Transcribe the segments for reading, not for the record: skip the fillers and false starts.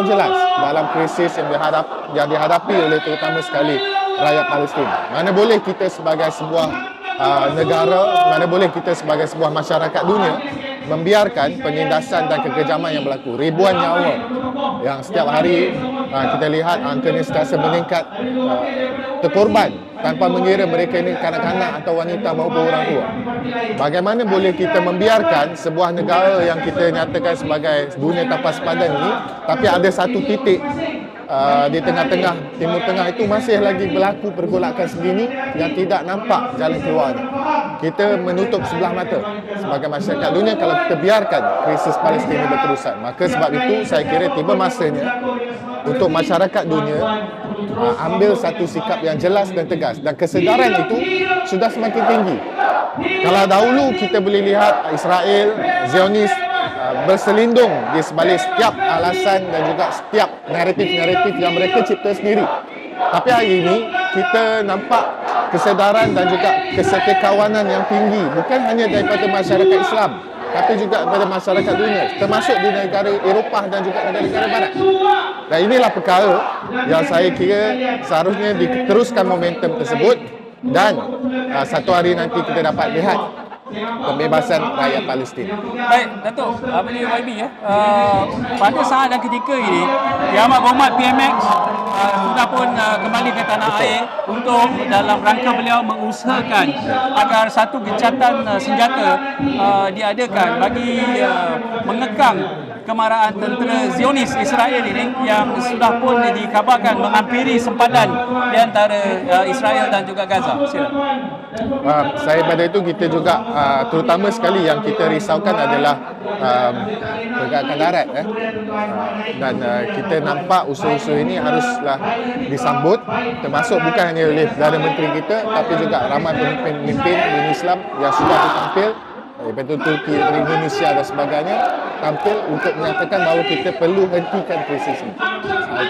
yang jelas dalam krisis yang dihadapi oleh terutama sekali rakyat Palestin. Mana boleh kita sebagai sebuah negara, mana boleh kita sebagai sebuah masyarakat dunia membiarkan penindasan dan kekejaman yang berlaku. Ribuan nyawa yang setiap hari kita lihat angkanya sentiasa meningkat, terkorban tanpa mengira mereka ini kanak-kanak atau wanita maupun orang tua. Bagaimana boleh kita membiarkan sebuah negara yang kita nyatakan sebagai dunia tanpa sepadan ini, tapi ada satu titik di tengah-tengah Timur Tengah itu masih lagi berlaku pergolakan segini yang tidak nampak jalan keluarnya. Kita menutup sebelah mata sebagai masyarakat dunia kalau kita biarkan krisis Palestin ini berterusan. Maka sebab itu saya kira tiba masanya untuk masyarakat dunia ambil satu sikap yang jelas dan tegas, dan kesedaran itu sudah semakin tinggi. Kalau dahulu kita boleh lihat Israel, Zionis berselindung di sebalik setiap alasan dan juga setiap naratif-naratif yang mereka cipta sendiri. Tapi hari ini kita nampak kesedaran dan juga kesetikawanan yang tinggi, bukan hanya daripada masyarakat Islam, tapi juga daripada masyarakat dunia, termasuk di negara Eropah dan juga negara-negara Barat. Dan inilah perkara yang saya kira seharusnya diteruskan momentum tersebut, dan satu hari nanti kita dapat lihat pembebasan rakyat Palestin. Baik, Datuk, YB ya. Pada saat dan ketika ini, Yang Amat Berhormat PMX sudah pun kembali ke tanah air untuk dalam rangka beliau mengusahakan agar satu gencatan senjata diadakan bagi mengekang kemarahan tentera Zionis Israel ini yang sudah pun dikabarkan menghampiri sempadan di antara Israel dan juga Gaza. Silakan. Saya pada itu kita juga terutama sekali yang kita risaukan adalah pergerakan darat dan kita nampak usaha-usaha ini haruslah disambut, termasuk bukan hanya oleh Perdana Menteri kita tapi juga ramai pemimpin dunia Islam yang sudah tampil daripada Turki, Indonesia dan sebagainya, tampil untuk menyatakan bahawa kita perlu hentikan krisis ini.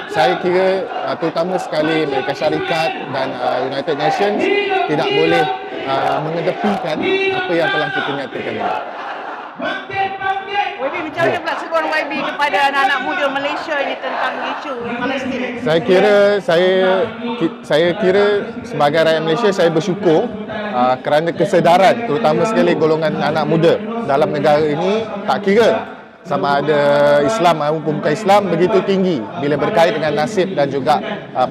Saya kira terutama sekali Amerika Syarikat dan United Nations tidak boleh mengedepikan apa yang telah kita nyatakan ini. YB, macam mana pula seruan YB kepada anak-anak muda Malaysia ini tentang isu Palestin? Saya kira sebagai rakyat Malaysia saya bersyukur kerana kesedaran terutama sekali golongan anak muda dalam negara ini, tak kira sama ada Islam maupun bukan Islam, begitu tinggi bila berkait dengan nasib dan juga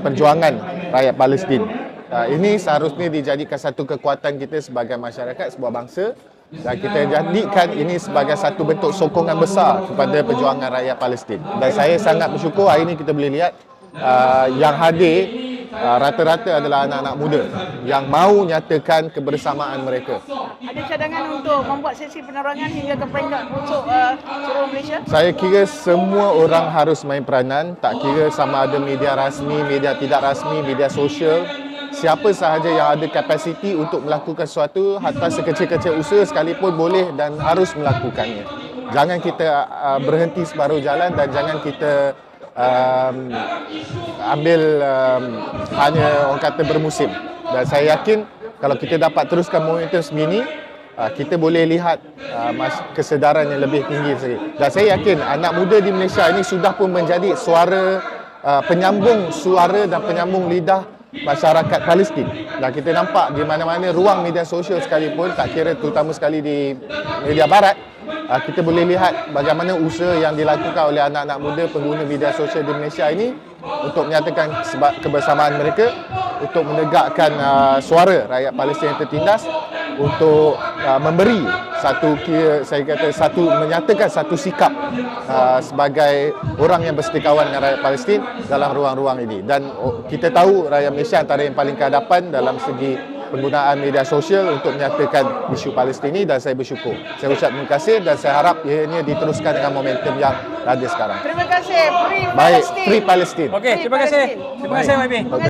perjuangan rakyat Palestin. Ini seharusnya dijadikan satu kekuatan kita sebagai masyarakat, sebuah bangsa, dan kita jadikan ini sebagai satu bentuk sokongan besar kepada perjuangan rakyat Palestin. Dan saya sangat bersyukur hari ini kita boleh lihat yang hadir rata-rata adalah anak-anak muda yang mahu nyatakan kebersamaan mereka. Ada cadangan untuk membuat sesi penerangan hingga ke peringkat pucuk seluruh Malaysia? Saya kira semua orang harus main peranan, tak kira sama ada media rasmi, media tidak rasmi, media sosial. Siapa sahaja yang ada kapasiti untuk melakukan sesuatu, hatta sekecil-kecil usaha sekalipun boleh dan harus melakukannya. Jangan kita berhenti separuh jalan dan jangan kita ambil hanya orang kata bermusim. Dan saya yakin kalau kita dapat teruskan momentum segini, kita boleh lihat kesedaran yang lebih tinggi sekali. Dan saya yakin anak muda di Malaysia ini sudah pun menjadi suara penyambung suara dan penyambung lidah masyarakat Palestin. Dan kita nampak di mana-mana ruang media sosial sekalipun, tak kira terutama sekali di media barat, kita boleh lihat bagaimana usaha yang dilakukan oleh anak-anak muda pengguna media sosial di Malaysia ini untuk menyatakan kebersamaan mereka, untuk menegakkan suara rakyat Palestin yang tertindas, untuk memberi menyatakan satu sikap sebagai orang yang bersetikawan dengan rakyat Palestin dalam ruang-ruang ini. Dan kita tahu rakyat Malaysia antara yang paling ke hadapan dalam segi penggunaan media sosial untuk menyatakan isu Palestin ini, dan saya bersyukur. Saya ucap terima kasih dan saya harap ianya diteruskan dengan momentum yang ada sekarang. Terima kasih. Free Baik, Palestine. Free Palestine. Okey, terima kasih. Terima kasih YB.